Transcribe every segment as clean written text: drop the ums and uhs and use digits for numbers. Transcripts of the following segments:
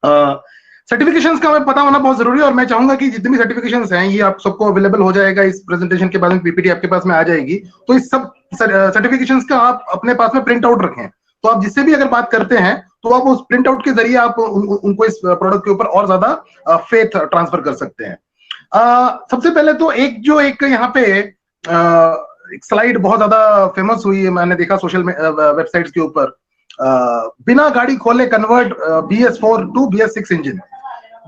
Certifications का हमें पता होना बहुत जरूरी है, और मैं चाहूंगा कि जितनी सर्टिफिकेशंस हैं ये आप सबको अवेलेबल हो जाएगा इस प्रेजेंटेशन के बाद में, पीपीटी आपके पास में आ जाएगी। तो इस सब सर्टिफिकेशंस का आप अपने पास में प्रिंट आउट रखें, तो आप जिससे भी अगर बात करते हैं तो आप उस प्रिंट आउट के जरिए आप उनको इस प्रोडक्ट के ऊपर और ज्यादा फेथ ट्रांसफर कर सकते हैं। सबसे पहले तो एक यहाँ पे एक स्लाइड बहुत ज्यादा फेमस हुई है, मैंने देखा सोशल वेबसाइट्स के ऊपर, बिना गाड़ी खोले convert BS4 to BS6 engine,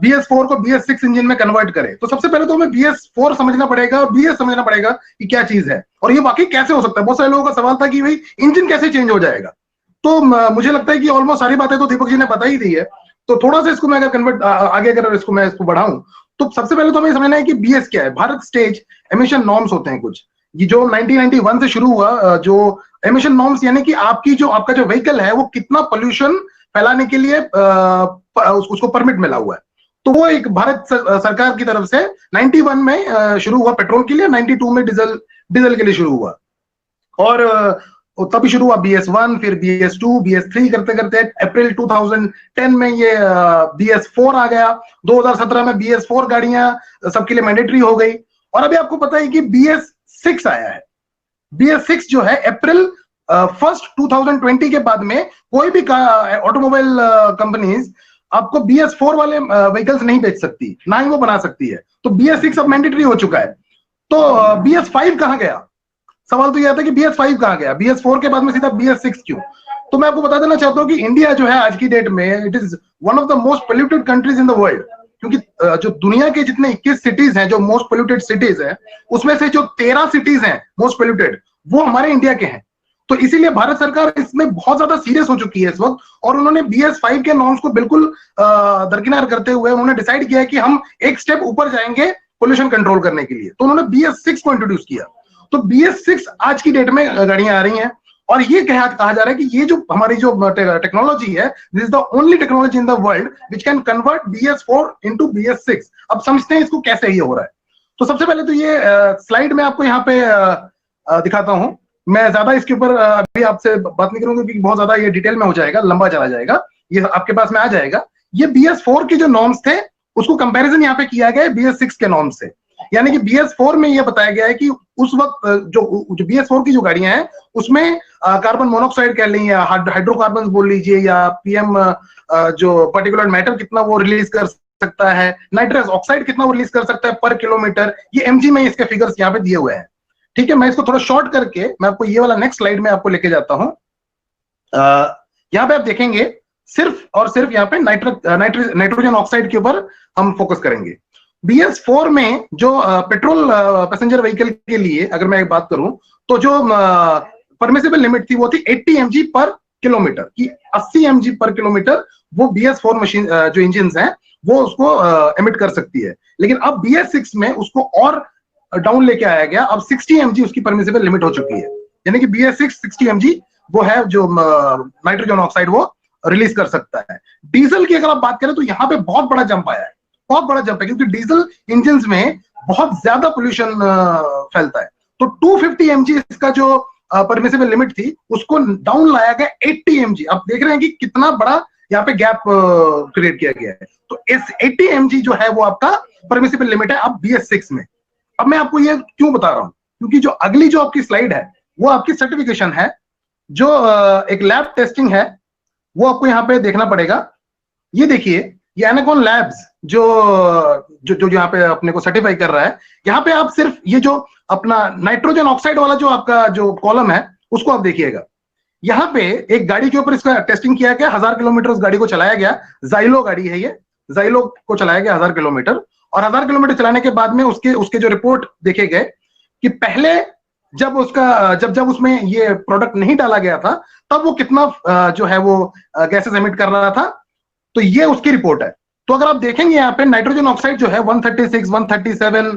BS4 को BS6 इंजन में कन्वर्ट करे। तो सबसे पहले तो हमें BS4 समझना पड़ेगा, BS समझना पड़ेगा कि क्या चीज है और ये वाकई कैसे हो सकता है। बहुत सारे लोगों का सवाल था कि भाई इंजन कैसे चेंज हो जाएगा, तो मुझे लगता है कि ऑलमोस्ट सारी बातें तो दीपक जी ने बता ही दी है। तो थोड़ा सा इसको मैं अगर कन्वर्ट आगे अगर इसको बढ़ाऊं, तो सबसे पहले तो हमें समझना है कि BS क्या है। भारत स्टेज एमिशन नॉर्म्स होते हैं कुछ, ये जो 1991 से शुरू हुआ, जो एमिशन नॉर्म्स यानी कि आपका जो व्हीकल है वो कितना पोल्यूशन फैलाने के लिए उसको परमिट मिला हुआ है। तो वो एक भारत सरकार की तरफ से 91 में शुरू हुआ पेट्रोल के लिए, 92 में डीजल के लिए शुरू हुआ, और तभी शुरू हुआ BS1, फिर BS2, BS3 करते करते अप्रैल 2010 में ये BS4 आ गया। 2017 में BS4 गाड़ियां सबके लिए मैंडेटरी हो गई, और अभी आपको पता है कि BS6 आया है। BS6 जो है अप्रैल 1 2020 के बाद में कोई भी ऑटोमोबाइल कंपनीज आपको BS4 वाले व्हीकल्स नहीं बेच सकती, ना ही वो बना सकती है। तो BS6 अब मैंडेटरी हो चुका है। तो BS5 कहां गया? सवाल तो यह आता है कि BS5 कहां गया, BS4 के बाद में सीधा BS6 क्यों? तो मैं आपको बता देना चाहता हूं कि इंडिया जो है आज की डेट में it is one of the most polluted countries in the world, क्योंकि जो दुनिया के जितने 21 सिटीज हैं जो मोस्ट पोल्यूटेड सिटीज हैं, उसमें से जो 13 सिटीज हैं मोस्ट पोल्यूटेड वो हमारे इंडिया के हैं। तो इसीलिए भारत सरकार इसमें बहुत ज्यादा सीरियस हो चुकी है इस वक्त, और उन्होंने BS5 के नॉर्म्स को बिल्कुल दरकिनार करते हुए उन्होंने डिसाइड किया है कि हम एक स्टेप ऊपर जाएंगे पोल्यूशन कंट्रोल करने के लिए। तो उन्होंने BS6 को इंट्रोड्यूस किया। तो BS6 आज की डेट में गाड़ियां आ रही हैं, और ये कहा जा रहा है कि ये जो हमारी जो टेक्नोलॉजी है, this is the only technology in the world which can convert BS4 into BS6। अब समझते हैं इसको कैसे ये हो रहा है। तो सबसे पहले तो ये स्लाइड में आपको यहाँ पे दिखाता हूं। मैं ज्यादा इसके ऊपर अभी आपसे बात नहीं करूंगा क्योंकि बहुत ज्यादा ये डिटेल में हो जाएगा, लंबा चला जाएगा, ये आपके पास में आ जाएगा। ये BS4 के जो नॉर्म्स थे उसको कंपैरिजन यहाँ पे किया गया है BS6 के नॉर्म्स से। यानी कि BS4 में ये बताया गया है कि उस वक्त जो BS4 की जो गाड़ियां हैं उसमें कार्बन मोनोऑक्साइड कह लीजिए या हाइड्रोकार्बन बोल लीजिए या PM जो पर्टिकुलर मैटर कितना वो रिलीज कर सकता है, नाइट्रस ऑक्साइड कितना वो रिलीज कर सकता है पर किलोमीटर, ये mg में इसके फिगर्स यहाँ पे दिए हुए हैं। ठीक है, मैं इसको थोड़ा शॉर्ट करके मैं आपको ये वाला नेक्स्ट स्लाइड में आपको लेके जाता हूं। यहाँ पे आप देखेंगे सिर्फ और सिर्फ यहाँ पे नाइट्रोजन ऑक्साइड के ऊपर हम फोकस करेंगे। BS4 में जो पेट्रोल पैसेंजर व्हीकल के लिए अगर मैं एक बात करूं तो जो परमिसिबल लिमिट थी वो थी 80 mg पर किलोमीटर की, 80 mg पर किलोमीटर वो BS4 मशीन जो इंजन हैं वो उसको एमिट कर सकती है। लेकिन अब BS6 में उसको और डाउन लेके आया गया, अब 60 mg उसकी परमिसिबल लिमिट हो चुकी है। यानी कि BS6 60 mg वो है जो नाइट्रोजन ऑक्साइड वो रिलीज कर सकता है। डीजल की अगर आप बात करें तो यहाँ पे बहुत बड़ा जंप आया है, बहुत बड़ा जंप है, क्योंकि डीजल इंजन में बहुत ज्यादा पोल्यूशन फैलता है। तो 250 mg इसका जो परमिसिबल लिमिट थी उसको डाउन लाया गया 80 mg। आप देख रहे हैं कि कितना बड़ा यहाँ पे गैप क्रिएट किया गया है। तो इस 80 mg जो है वो आपका परमिसिबल लिमिट है अब BS6 में। अब मैं आपको ये क्यों बता रहा हूं, क्योंकि जो अगली जो आपकी स्लाइड है वो आपकी सर्टिफिकेशन है, जो एक लैब टेस्टिंग है वो आपको यहाँ पे देखना पड़ेगा। ये देखिए, ये एनाकॉन लैब्स जो जो जो यहाँ पे अपने को सर्टिफाई कर रहा है, यहाँ पे आप सिर्फ ये जो अपना नाइट्रोजन ऑक्साइड वाला जो आपका जो कॉलम है उसको आप देखिएगा। यहाँ पे एक गाड़ी के ऊपर इसका टेस्टिंग किया गया, 1000 किलोमीटर उस गाड़ी को चलाया गया। जाइलो गाड़ी है ये, जाइलो को चलाया गया 1000 किलोमीटर, और 1000 किलोमीटर चलाने के बाद में उसके जो रिपोर्ट देखे गए कि पहले जब उसमें ये प्रोडक्ट नहीं डाला गया था तब वो कितना जो है वो गैसेस एमिट कर रहा था। तो ये उसकी रिपोर्ट है। तो अगर आप देखेंगे यहाँ पे नाइट्रोजन ऑक्साइड जो है 136, 137,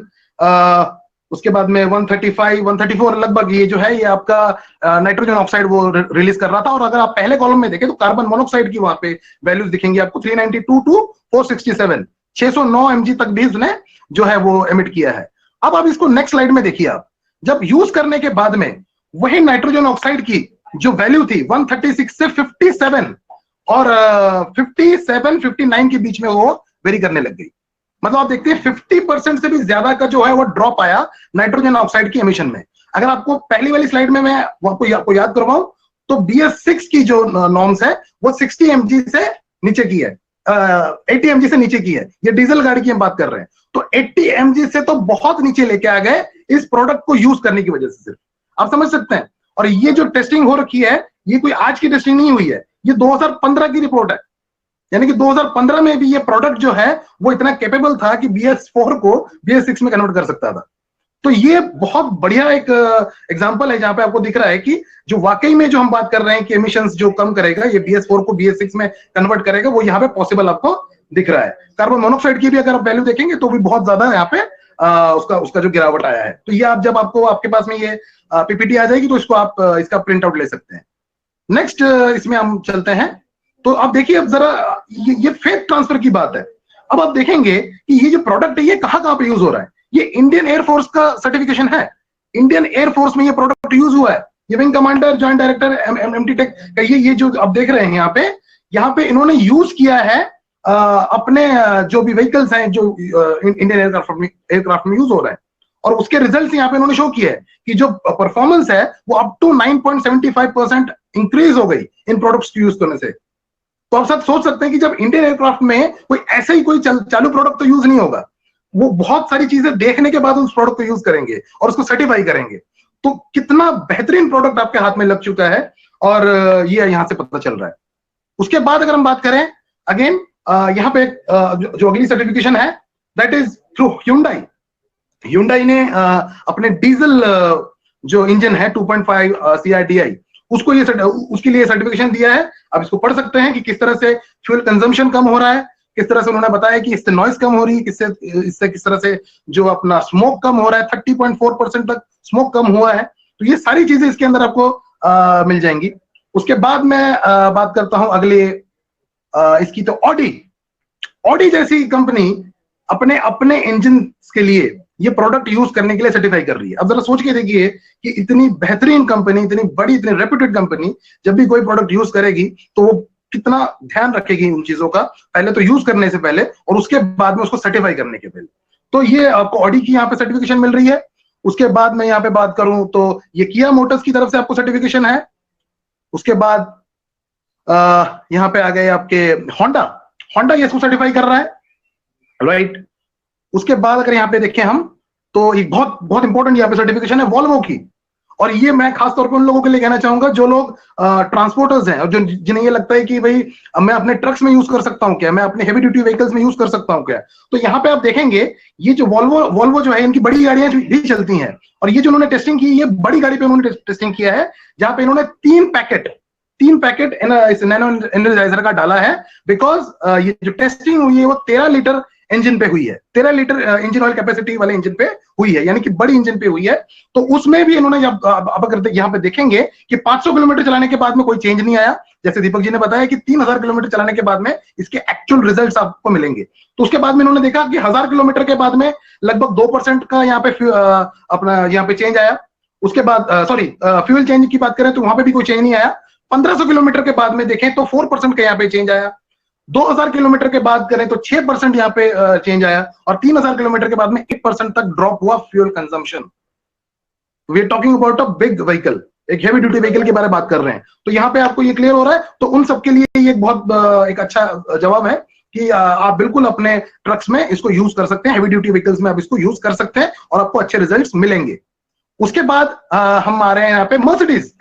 उसके बाद में 135, 134 लगभग ये जो है ये आपका नाइट्रोजन ऑक्साइड वो रिलीज कर रहा था। और अगर आप पहले कॉलम में देखें तो कार्बन मोनोऑक्साइड की वहां पे वैल्यूज दिखेंगी आपको 392 टू 467, 609 mg तक भी उसने जो है वो एमिट किया है। अब आप इसको नेक्स्ट स्लाइड में देखिए, आप जब यूज करने के बाद में वही नाइट्रोजन ऑक्साइड की जो वैल्यू थी 136 से 57 और 57-59 के बीच में वो वेरी करने लग गई। मतलब आप देखते हैं 50% से भी ज्यादा का जो है वो ड्रॉप आया नाइट्रोजन ऑक्साइड की एमिशन में। अगर आपको पहली वाली स्लाइड में मैं आपको याद करवाऊं तो BS6 की जो नॉर्म्स है वो 60 mg से नीचे की है, 80 mg से नीचे की है। ये डीजल गाड़ी की हम बात कर रहे हैं, तो 80 mg से तो बहुत नीचे लेके आ गए इस प्रोडक्ट को यूज करने की वजह से। सिर्फ आप समझ सकते हैं। और ये जो टेस्टिंग हो रखी है ये कोई आज की टेस्टिंग नहीं हुई है, ये 2015 की रिपोर्ट है। यानी कि 2015 में भी ये प्रोडक्ट जो है वो इतना कैपेबल था कि BS4 को BS6 में कन्वर्ट कर सकता था। तो ये बहुत बढ़िया एक एग्जांपल है जहां पे आपको दिख रहा है कि जो वाकई में जो हम बात कर रहे हैं कि एमिशंस जो कम करेगा, ये BS4 को BS6 में कन्वर्ट करेगा, वो यहाँ पे पॉसिबल आपको दिख रहा है। कार्बन मोनोऑक्साइड की भी अगर आप वैल्यू देखेंगे तो भी बहुत ज्यादा यहाँ पे उसका जो गिरावट आया है। तो ये आप जब आपके पास में ये PPT आ जाएगी तो इसको आप इसका प्रिंट आउट ले सकते हैं। नेक्स्ट इसमें हम चलते हैं। तो आप देखिए अब जरा ये फेथ ट्रांसफर की बात है। अब आप देखेंगे कि ये जो प्रोडक्ट है ये कहाँ पे यूज हो रहा है। ये इंडियन एयरफोर्स का सर्टिफिकेशन है, इंडियन एयरफोर्स में ये प्रोडक्ट यूज हुआ है। ये wing commander joint director MT tech का ये जो आप देख रहे हैं यहाँ पे इन्होंने यूज किया है अपने जो भी व्हीकल्स हैं जो इंडियन एयरक्राफ्ट में यूज हो रहे हैं, और उसके रिजल्ट्स यहाँ पे इन्होंने शो किया है कि जो परफॉर्मेंस है वो अप टू 9.75% इंक्रीज हो गई इन प्रोडक्ट्स को यूज करने से। तो आप सब सोच सकते हैं कि जब इंडियन एयरक्राफ्ट में कोई ऐसे ही कोई चालू प्रोडक्ट तो यूज नहीं होगा, वो बहुत सारी चीजें देखने के बाद उस प्रोडक्ट को यूज करेंगे और उसको सर्टिफाई करेंगे। तो कितना बेहतरीन प्रोडक्ट आपके हाथ में लग चुका है और ये यहां से पता चल रहा है। उसके बाद अगर हम बात करें अगेन यहाँ पे जो अगली सर्टिफिकेशन है that is through Hyundai। Hyundai ने अपने डीजल जो इंजन है 2.5 CRDI उसको उसके लिए सर्टिफिकेशन दिया है। अब इसको पढ़ सकते हैं कि किस तरह से फ्यूल कंजम्पशन कम हो रहा है, किस तरह से उन्होंने बताया कि इससे नॉइज कम हो रही है, इससे किस तरह से जो अपना स्मोक कम हो रहा है, 30.4% तक स्मोक कम हुआ है। तो ये सारी चीजें इसके अंदर आपको मिल जाएंगी। उसके बाद मैं बात करता हूं अगले इसकी। तो ऑडी जैसी कंपनी अपने इंजन के लिए ये प्रोडक्ट यूज करने के लिए सर्टिफाई कर रही है। अब जरा सोच के देखिए कि इतनी बेहतरीन कंपनी, इतनी बड़ी, इतनी रेप्यूटेड कंपनी जब भी कोई प्रोडक्ट यूज करेगी तो वो कितना ध्यान रखेगी उन चीजों का, पहले तो यूज करने से पहले और उसके बाद में उसको सर्टिफाई करने के पहले। तो ये आपको ऑडी की यहाँ पे सर्टिफिकेशन मिल रही है। उसके बाद मैं यहाँ पे बात करूं तो ये किया मोटर्स की तरफ से आपको सर्टिफिकेशन है। उसके बाद यहाँ पे आ गए आपके होंडा ये इसको सर्टिफाई कर रहा है, राइट। उसके बाद अगर यहाँ पे देखें हम तो एक बहुत बहुत इंपॉर्टेंट यहाँ पे सर्टिफिकेशन है वॉल्वो की। और ये मैं खासतौर पे उन लोगों के लिए कहना चाहूंगा जो लोग ट्रांसपोर्टर्स हैं और जिन्हें ये लगता है कि भाई मैं अपने ट्रक्स में यूज कर सकता हूँ क्या, मैं अपने हेवी ड्यूटी व्हीकल्स में यूज कर सकता हूँ क्या। तो यहाँ पे आप देखेंगे ये जो वॉल्वो जो है इनकी बड़ी गाड़ियां भी चलती हैं। और ये जो उन्होंने टेस्टिंग की, ये बड़ी गाड़ी पे उन्होंने टेस्टिंग किया है जहां पे इन्होंने 3 पैकेट इस नैनो एनर्जाइजर का डाला है। बिकॉज ये जो टेस्टिंग हुई है वो 13 लीटर इंजन पे हुई है, 13 लीटर इंजन ऑयल कैपेसिटी वाले इंजन पे हुई है, यानी कि बड़ी इंजन पे हुई है। तो उसमें भी इन्होंने अगर यहाँ पे देखेंगे कि 500 किलोमीटर चलाने के बाद में कोई चेंज नहीं आया, जैसे दीपक जी ने बताया कि 3000 किलोमीटर चलाने के बाद में इसके एक्चुअल रिजल्ट्स आपको मिलेंगे। तो उसके बाद में इन्होंने देखा कि 1000 किलोमीटर के बाद में लगभग 2% का यहाँ पे अपना यहाँ पे चेंज आया। उसके बाद फ्यूल चेंज की बात करें तो वहां पे भी कोई चेंज नहीं आया। 1500 किलोमीटर के बाद में देखें तो 4% का यहाँ पे चेंज आया। 2000 किलोमीटर के बाद करें तो 6% यहाँ पे चेंज आया। और 3000 किलोमीटर के बाद में 1% तक ड्रॉप हुआ fuel consumption. We are talking about a big vehicle, एक हेवी ड्यूटी व्हीकल के बारे में बात कर रहे हैं। तो यहाँ पे आपको ये क्लियर हो रहा है। तो उन सबके लिए ये बहुत एक अच्छा जवाब है कि आप बिल्कुल अपने ट्रक्स में इसको यूज कर सकते हैं, हेवी ड्यूटी व्हीकल्स में आप इसको यूज कर सकते हैं और आपको अच्छे रिजल्ट्स मिलेंगे। उसके बाद हम आ रहे हैं यहाँ पे मर्सिडीज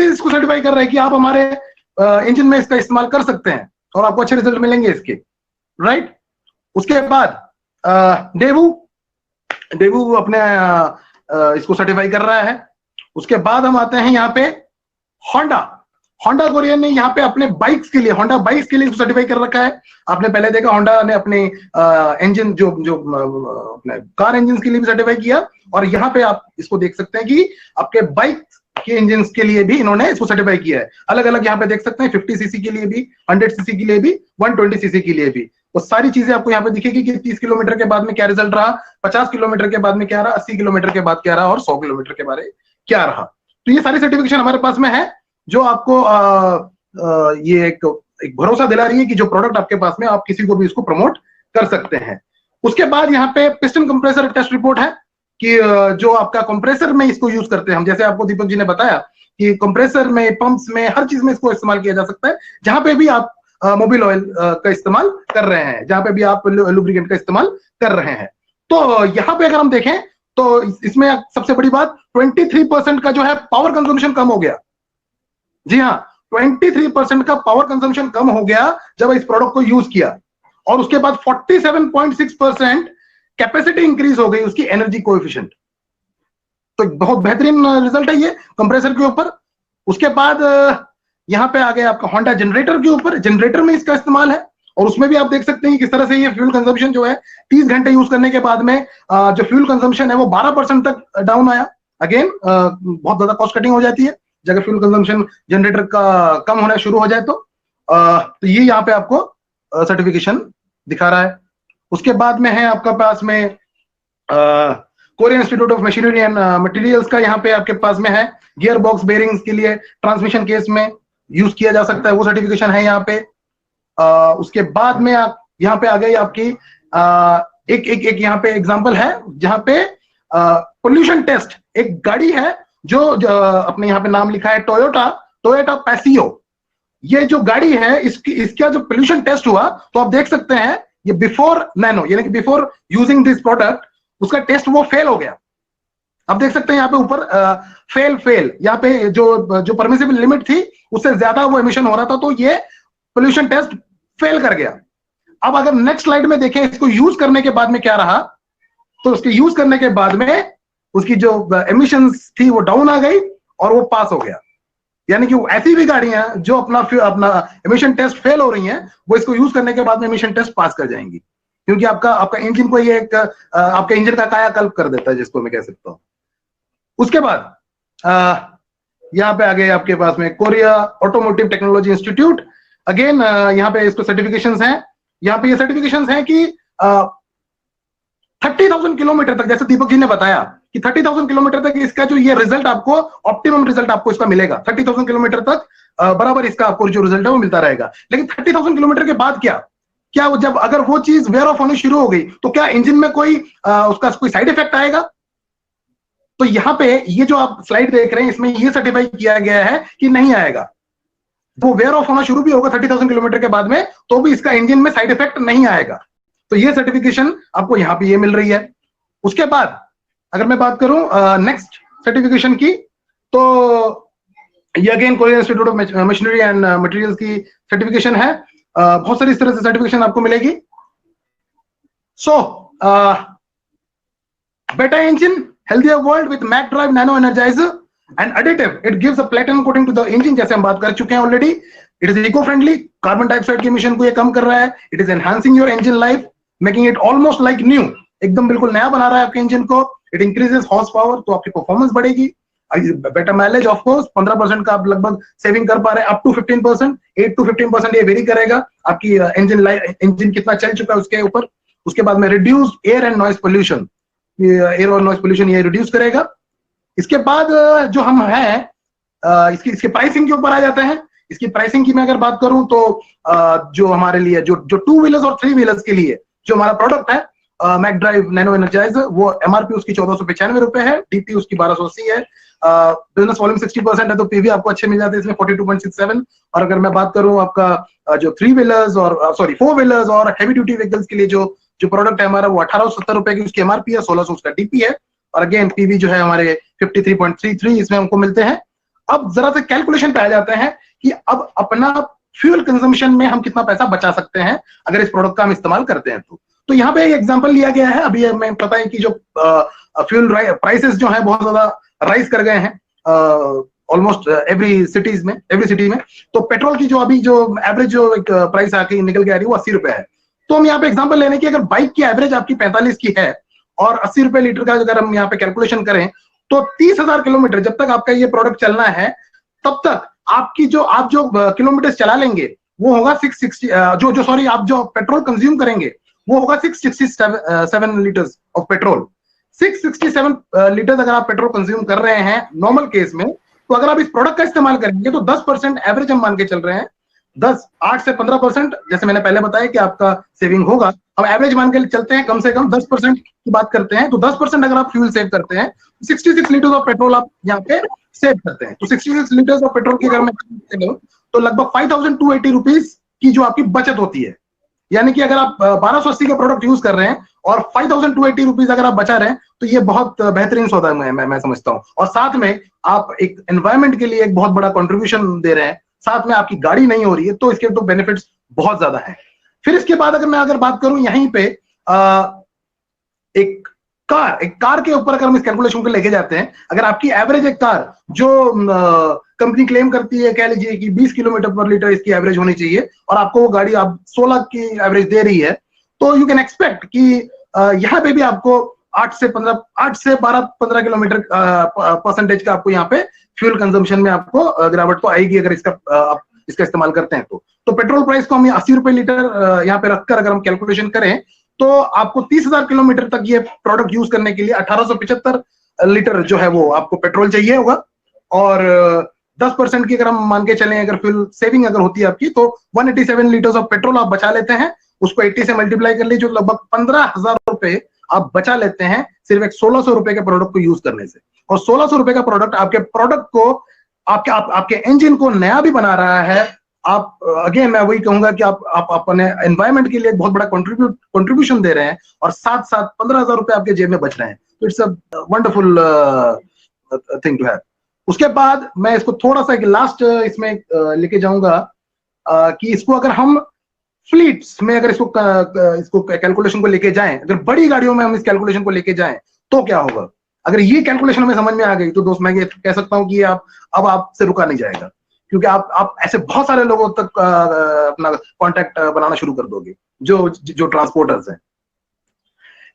इसको सर्टिफाई कर रहा है कि आप हमारे इंजन में इसका इस्तेमाल कर सकते हैं और आपको अच्छे रिजल्ट मिलेंगे इसके, राइट। उसके बाद डेवू अपने इसको सर्टिफाई कर रहा है। उसके बाद हम आते हैं यहाँ पे होंडा कोरियन ने यहाँ पे अपने बाइक्स के लिए, होंडा बाइक्स के लिए इसको सर्टिफाई कर रखा है। आपने पहले देखा होंडा ने अपने इंजन जो अपने कार इंजन के लिए भी सर्टिफाई किया। और यहाँ पे आप इसको देख सकते हैं कि आपके बाइक के इंजन के लिए भी इन्होंने इसको सर्टिफाई किया है। अलग अलग यहाँ पे देख सकते हैं 50 सीसी के लिए भी, 100 सीसी के लिए भी, 120 सीसी के लिए भी। वो सारी चीजें आपको यहाँ पे दिखेगी कि 30 किलोमीटर के बाद में क्या रिजल्ट रहा, 50 किलोमीटर के बाद में क्या रहा, 80 किलोमीटर के बाद क्या रहा और 100 किलोमीटर के बारे क्या रहा। तो ये सारी सर्टिफिकेशन हमारे पास में है जो आपको ये एक भरोसा दिला रही है कि जो प्रोडक्ट आपके पास में आप किसी को भी इसको प्रमोट कर सकते हैं। उसके बाद यहाँ पे पिस्टन कंप्रेसर टेस्ट रिपोर्ट है कि जो आपका कंप्रेसर में इसको यूज करते हैं हम, जैसे आपको दीपक जी ने बताया कि कंप्रेसर में, पंप्स में, हर चीज में इसको इस्तेमाल किया जा सकता है। जहां पे भी आप मोबिल ऑयल का इस्तेमाल कर रहे हैं, जहां पे भी आप लुब्रिकेंट का इस्तेमाल कर रहे हैं। तो यहाँ पे अगर हम देखें तो इसमें सबसे बड़ी बात 23% का जो है पावर कंजम्पशन कम हो गया। जी हाँ, 23% का पावर कंजम्पशन कम हो गया जब इस प्रोडक्ट को यूज किया। और उसके बाद 47.6% कैपेसिटी इंक्रीज हो गई उसकी एनर्जी कोएफिशिएंट। तो बहुत बेहतरीन रिजल्ट है ये कंप्रेसर के ऊपर। उसके बाद यहाँ पे आ गया आपका होंडा जनरेटर के ऊपर। जनरेटर में इसका इस्तेमाल है और उसमें भी आप देख सकते हैं किस तरह से ये फ्यूल कंजम्पशन जो है 30 घंटे यूज करने के बाद में जो फ्यूल कंजम्पशन है वो 12% तक डाउन आया। अगेन बहुत ज्यादा कॉस्ट कटिंग हो जाती है जब फ्यूल कंजम्पशन जनरेटर का कम होना शुरू हो जाए। तो ये यहाँ पे आपको सर्टिफिकेशन दिखा रहा है। उसके बाद में है आपका पास में Korean institute of machinery and materials का, यहाँ पे आपके पास में है गियर बॉक्स बेरिंग्स के लिए ट्रांसमिशन केस में यूज किया जा सकता है, वो सर्टिफिकेशन है यहाँ पे। उसके बाद में आप यहाँ पे आ गई आपकी एक यहाँ पे एग्जांपल है जहाँ पे पोल्यूशन टेस्ट, एक गाड़ी है जो अपने यहाँ पे नाम लिखा है टोयोटा पैसियो। ये जो गाड़ी है इसका जो पोल्यूशन टेस्ट हुआ तो आप देख सकते हैं ये बिफोर नैनो, यानी कि बिफोर यूजिंग दिस प्रोडक्ट उसका टेस्ट वो फेल हो गया। आप देख सकते हैं यहाँ पे ऊपर फेल यहाँ पे जो परमिसिबल लिमिट थी उससे ज्यादा वो एमिशन हो रहा था, तो ये पोल्यूशन टेस्ट फेल कर गया। अब अगर नेक्स्ट स्लाइड में देखें इसको यूज करने के बाद में क्या रहा, तो उसके यूज करने के बाद में उसकी जो एमिशंस थी वो डाउन आ गई और वो पास हो गया। यानी कि ऐसी भी गाड़ियां जो अपना एमिशन टेस्ट फेल हो रही हैं वो इसको यूज करने के बाद में एमिशन टेस्ट पास कर जाएंगी, क्योंकि आपका इंजन को ये एक आपके इंजन का कायाकल्प कर देता है, जिसको मैं कह सकता हूं। उसके बाद यहाँ पे आ गए आपके पास में Korea automotive technology institute. Again यहाँ पे इसको सर्टिफिकेशंस हैं। यहाँ पे ये सर्टिफिकेशंस हैं कि 30,000 किलोमीटर तक, जैसे दीपक जी ने बताया कि 30,000 किलोमीटर तक इसका जो ये रिजल्ट आपको ऑप्टिमम रिजल्ट आपको इसका मिलेगा। 30,000 किलोमीटर तक बराबर इसका आपको जो रिजल्ट है वो मिलता रहेगा। लेकिन 30,000 किलोमीटर के बाद क्या वो जब अगर वो चीज वेयर ऑफ होनी शुरू हो गई तो क्या इंजन में उसका कोई साइड इफेक्ट आएगा? तो यहाँ पे ये जो आप स्लाइड देख रहे हैं इसमें ये सर्टिफाई किया गया है कि नहीं आएगा। वो वेयर ऑफ होना शुरू भी होगा 30,000 किलोमीटर के बाद में तो भी इसका इंजन में साइड इफेक्ट नहीं आएगा। तो ये सर्टिफिकेशन आपको यहाँ पे ये मिल रही है। उसके बाद अगर मैं बात करूं नेक्स्ट सर्टिफिकेशन की, तो ये again Korean institute of machinery and materials की सर्टिफिकेशन है। बहुत सारी इस तरह से सर्टिफिकेशन आपको मिलेगी। सो बेटा engine healthier world with Mac Drive Nano Energizer and additive, it gives a platinum coating to the engine, जैसे हम बात कर चुके हैं already. It is eco-friendly, carbon dioxide के एमिशन को ये कम कर रहा है। It is enhancing your engine life, making it almost like new, एकदम बिल्कुल नया बना रहा है आपके इंजन को। It increases horse power, तो आपकी परफॉर्मेंस बढ़ेगी। बेटर माइलेज, ऑफ कोर्स 15% का आप लगभग सेविंग कर पा रहे हैं, अप टू 15%, 8 to 15% ये वेरी करेगा आपकी इंजन कितना चल चुका है उसके ऊपर। उसके बाद में reduce air and noise pollution, air और नॉइज पोल्यूशन ये रिड्यूस करेगा। इसके बाद जो हम है इसके प्राइसिंग के ऊपर आ जाते हैं। इसकी प्राइसिंग की मैं अगर बात करूं तो जो हमारे लिए जो 2 व्हीलर्स और 3 व्हीलर्स के लिए जो हमारा प्रोडक्ट है मैक ड्राइव नैनो एनर्जाइजर, वो एमआरपी उसकी 1495 रुपए है, डीपी उसकी 1280 है। बिजनेस वॉल्यूम 60% है तो पीवी आपको अच्छे मिल जाते हैं इसमें 42.67। और अगर मैं बात करूं आपका जो 3 व्हीलर्स और 4 व्हीलर्स और हैवी ड्यूटी व्हीकल्स के लिए जो प्रोडक्ट है हमारा वो 1870 रुपए की उसकी एमआरपी है, 1600 उसका डीपी है। और अगेन पीवी जो है हमारे 53.33 इसमें हमको मिलते हैं। अब जरा से कैलकुलेशन पे आ जाते हैं कि अब अपना फ्यूल कंजम्पशन में हम कितना पैसा बचा सकते हैं अगर इस प्रोडक्ट का हम इस्तेमाल करते हैं। तो यहाँ पे एक एग्जांपल लिया गया है। अभी हमें पता है कि जो फ्यूल प्राइसेस जो है बहुत ज्यादा राइज कर गए हैं ऑलमोस्ट एवरी सिटी में। तो पेट्रोल की जो अभी जो एवरेज जो एक प्राइस आके निकल के आ रही है वो 80 रुपए है। तो हम यहाँ पे एग्जांपल लेने की, अगर बाइक की एवरेज आपकी 45 की है और 80 रुपए लीटर का अगर हम यहाँ पे कैलकुलेशन करें तो 30,000 किलोमीटर जब तक आपका ये प्रोडक्ट चलना है तब तक आपकी आप जो किलोमीटर चला लेंगे वो होगा 660 आप जो पेट्रोल कंज्यूम करेंगे वो होगा 667 लीटर्स ऑफ पेट्रोल। 667 लीटर अगर आप पेट्रोल कंज्यूम कर रहे हैं नॉर्मल केस में तो अगर आप इस प्रोडक्ट का इस्तेमाल करेंगे तो 10% एवरेज हम मान के चल रहे हैं, 8 से 15%, जैसे मैंने पहले बताया कि आपका सेविंग होगा। हम एवरेज मान के चलते हैं, कम से कम 10% की बात करते हैं, तो 10% अगर आप फ्यूल सेव करते हैं, 66 लीटर ऑफ पेट्रोल आप यहाँ पे सेव करते हैं। तो 66 लीटर ऑफ पेट्रोल की अगर मैं तो लगभग 5280 रुपीज की जो आपकी बचत होती है। यानी कि अगर आप 1280 का प्रोडक्ट यूज कर रहे हैं और 5280 रुपीज अगर आप बचा रहे हैं, तो ये बहुत बेहतरीन सौदा है, मैं समझता हूं। और साथ में आप एक एनवायरमेंट के लिए एक बहुत बड़ा कंट्रीब्यूशन दे रहे हैं, साथ में आपकी गाड़ी नहीं हो रही है, तो इसके तो बेनिफिट्स बहुत ज्यादा है। फिर इसके बाद अगर मैं बात करूं यहीं पे एक कार के ऊपर अगर हम इस कैलकुलेशन को लेके जाते हैं, अगर आपकी एवरेज एक कार जो कंपनी क्लेम करती है, कह लीजिए कि 20 किलोमीटर पर लीटर इसकी एवरेज होनी चाहिए, और आपको वो गाड़ी आप 16 की एवरेज दे रही है, तो यू कैन एक्सपेक्ट कि यहाँ पे भी आपको 8 से 12-15 किलोमीटर परसेंटेज का आपको यहाँ पे फ्यूल कंजम्पशन में आपको गिरावट तो आएगी, अगर आप इसका इस्तेमाल करते हैं तो पेट्रोल प्राइस को हम 80 रुपए लीटर यहाँ पे रखकर अगर हम कैलकुलेशन करें, तो आपको 30,000 किलोमीटर तक ये प्रोडक्ट यूज करने के लिए 1875 लीटर जो है वो आपको पेट्रोल चाहिए होगा। और 10% की अगर हम मान के चलें, अगर फ्यूल सेविंग अगर होती है आपकी, तो 187 लीटर्स ऑफ पेट्रोल आप बचा लेते हैं। उसको 80 से मल्टीप्लाई कर लीजिए, लगभग 15,000 रुपए आप बचा लेते हैं सिर्फ एक 1600 रुपए के प्रोडक्ट को यूज करने से। और 1600 रुपए का प्रोडक्ट आपके प्रोडक्ट को, आपके इंजन को नया भी बना रहा है। आप अगेन मैं वही कहूंगा कि आप अपने एनवायरमेंट के लिए एक बहुत बड़ा कंट्रीब्यूशन दे रहे हैं, और साथ साथ 15,000 रुपए आपके जेब में बच रहे हैं। तो it's a wonderful thing to have. उसके बाद मैं इसको थोड़ा सा एक लास्ट इसमें लेके जाऊंगा कि इसको अगर हम फ्लीट्स में अगर इसको कैलकुलेशन को लेके जाएं, अगर बड़ी गाड़ियों में हम इस कैलकुलेशन को लेके जाएं तो क्या होगा। अगर ये कैलकुलेशन हमें समझ में आ गई, तो दोस्त मैं ये कह सकता हूं कि अब आपसे रुका नहीं जाएगा, क्योंकि आप ऐसे बहुत सारे लोगों तक अपना कांटेक्ट बनाना शुरू कर दोगे जो ट्रांसपोर्टर्स हैं।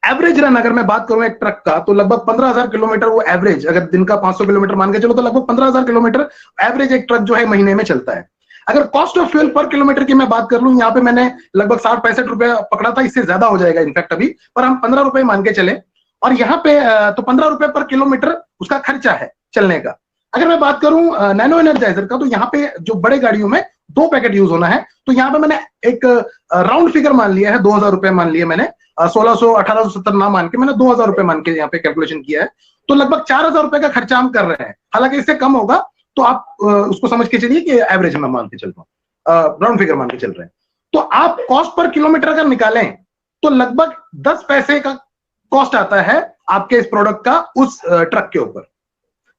एवरेज रन अगर मैं बात करूं एक ट्रक का, तो लगभग 15,000 किलोमीटर वो एवरेज, अगर दिन का 500 किलोमीटर मान के चलो, तो लगभग 15,000 किलोमीटर एवरेज एक ट्रक जो है महीने में चलता है। अगर कॉस्ट ऑफ फ्यूल पर किलोमीटर की मैं बात कर लूं, यहाँ पे मैंने लगभग 60-65 रुपए पकड़ा था, इससे ज्यादा हो जाएगा इनफैक्ट अभी, पर हम 15 रुपए मान के चले, और यहाँ पे तो 15 रुपए पर किलोमीटर उसका खर्चा है चलने का। अगर मैं बात करूं नैनो एनर्जाइजर का, तो यहाँ पे जो बड़े गाड़ियों में 2 पैकेट यूज होना है, तो यहाँ पे मैंने एक राउंड फिगर मान लिया है, 2,000 रुपए मान लिया मैंने, 1600 1870 ना मान के मैंने 2,000 रुपए मान के यहाँ पे कैलकुलेशन किया है। तो लगभग 4,000 रुपए का खर्चा हम कर रहे हैं, हालांकि इससे कम होगा, तो आप उसको समझ के चलिए कि एवरेज मैं मान के चल रहा हूँ, राउंड फिगर मान के चल रहे हैं। तो आप कॉस्ट पर किलोमीटर अगर निकालें, तो लगभग 10 पैसे का कॉस्ट आता है आपके इस प्रोडक्ट का उस ट्रक के ऊपर,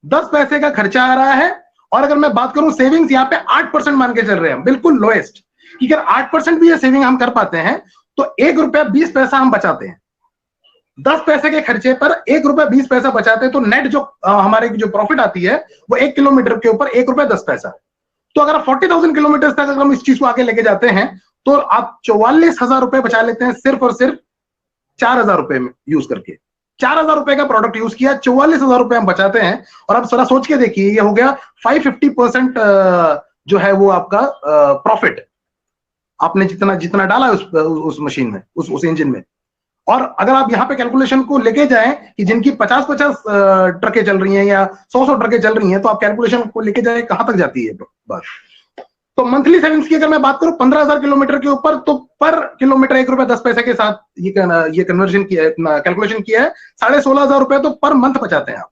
10 पैसे का खर्चा आ रहा है। और अगर मैं बात करूं सेविंग्स, यहाँ पे 8% मान के चल रहे हैं, बिल्कुल लोएस्ट, कि अगर 8% भी ये सेविंग हम कर पाते हैं, तो 1 रुपया 20 पैसा हम बचाते हैं। 10 पैसे के खर्चे पर 1 रुपया 20 पैसा बचाते हैं, तो नेट जो हमारे जो प्रॉफिट आती है वो 1 किलोमीटर के ऊपर 1 रुपया 10 पैसा। तो अगर 40,000 किलोमीटर तक अगर हम इस चीज को आगे लेके जाते हैं, तो आप 44,000 रुपए बचा लेते हैं सिर्फ और सिर्फ 4,000 रुपए में यूज करके। 4,000 रुपए का प्रोडक्ट यूज किया, 44,000 रुपए हम बचाते हैं। और अब जरा सोच के देखिए, ये हो गया 550% जो है वो आपका प्रॉफिट आपने जितना डाला उस मशीन में, उस इंजन में। और अगर आप यहाँ पे कैलकुलेशन को लेके जाएं कि जिनकी 50-50 ट्रकें चल रही हैं या 100-100 ट्रकें चल रही हैं, तो आप कैलकुलेशन को लेके जाए कहां तक जाती है बात। तो मंथली सेविंग्स की अगर मैं बात करूं 15,000 किलोमीटर के ऊपर, तो पर किलोमीटर 1 रुपया 10 पैसे के साथ ये कन्वर्जन किया है, कैलकुलेशन किया है, 16,500 रुपए तो पर मंथ बचाते हैं आप।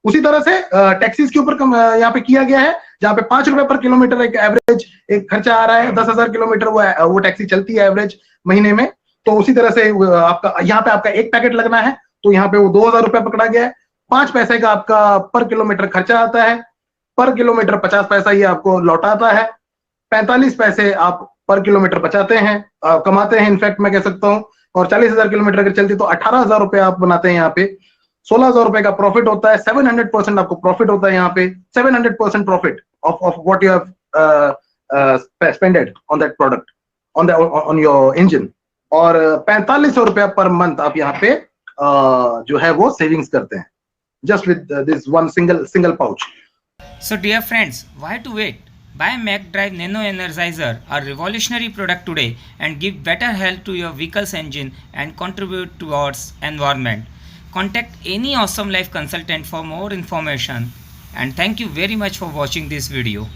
उसी तरह से टैक्सीज के ऊपर यहाँ पे किया गया है, जहां पे 5 रुपए पर किलोमीटर एक एवरेज एक खर्चा आ रहा है, 10,000 किलोमीटर वो टैक्सी चलती है एवरेज महीने में। तो उसी तरह से आपका यहाँ पे आपका एक पैकेट लगना है, तो यहाँ पे वो 2,000 रुपया पकड़ा गया है। 5 पैसे का आपका पर किलोमीटर खर्चा आता है, पर किलोमीटर 50 पैसा ये आपको लौटाता है, 45 पैसे आप पर किलोमीटर बचाते हैं, कमाते हैं इनफैक्ट मैं कह सकता हूं। और 40,000 किलोमीटर अगर चलती तो 18,000 रुपए आप बनाते हैं यहाँ पे। 16,000 रुपए का प्रॉफिट होता है, 700% आपको प्रॉफिट होता है यहाँ पे, 700% profit of what you have spended on that product on your engine. और 4,500 रुपया पर मंथ आप यहाँ पे जो है वो सेविंग्स करते हैं, just with this one single pouch. So dear friends, why to wait? Buy McDrive Nano Energizer, a revolutionary product today, and give better health to your vehicle's engine and contribute towards environment. Contact any Awesome Life consultant for more information. and thank you very much for watching this video.